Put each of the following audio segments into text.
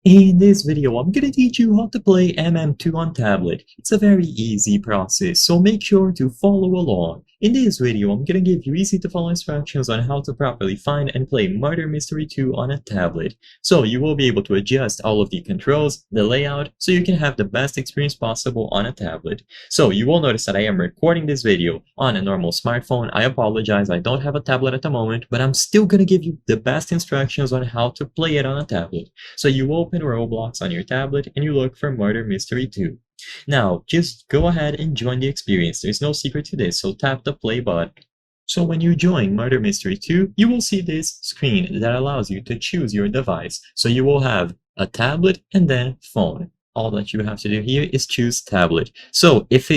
In this video, I'm gonna teach you how to play MM2 on tablet. It's a very easy process, so make sure to follow along. In this video, I'm gonna give you easy to follow instructions on how to properly find and play Murder Mystery 2 on a tablet. So you will be able to adjust all of the controls, the layout, so you can have the best experience possible on a tablet. So you will notice that I am recording this video on a normal smartphone. I apologize, I don't have a tablet at the moment, but I'm still gonna give you the best instructions on how to play it on a tablet. So you open Roblox on your tablet and you look for Murder Mystery 2. Now, just go ahead and join the experience. There's no secret to this, so tap the play button. So when you join Murder Mystery 2, you will see this screen that allows you to choose your device. So you will have a tablet and then phone. All that you have to do here is choose tablet. So if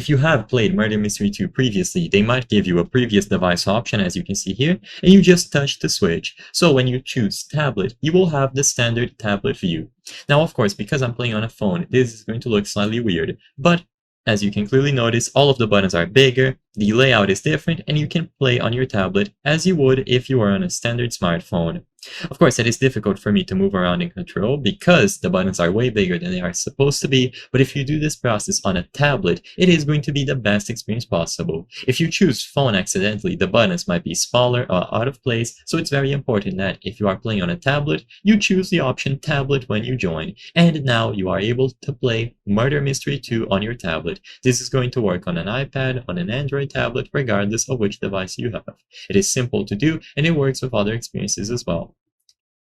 you have played Murder Mystery 2 previously, they might give you a previous device option, as you can see here, and you just touch the switch. So when you choose tablet, you will have the standard tablet view. Now, of course, because I'm playing on a phone, this is going to look slightly weird, but as you can clearly notice, all of the buttons are bigger, the layout is different, and you can play on your tablet as you would if you were on a standard smartphone. Of course, it is difficult for me to move around in control because the buttons are way bigger than they are supposed to be, but if you do this process on a tablet, it is going to be the best experience possible. If you choose phone accidentally, the buttons might be smaller or out of place, so it's very important that if you are playing on a tablet, you choose the option tablet when you join. And now you are able to play Murder Mystery 2 on your tablet. This is going to work on an iPad, on an Android tablet, regardless of which device you have. It is simple to do, and it works with other experiences as well.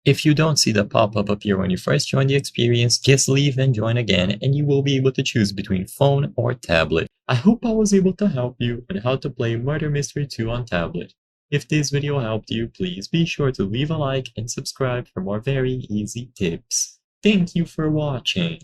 If you don't see the pop-up appear when you first join the experience, just leave and join again and you will be able to choose between phone or tablet. I hope I was able to help you on how to play Murder Mystery 2 on tablet. If this video helped you, please be sure to leave a like and subscribe for more very easy tips. Thank you for watching.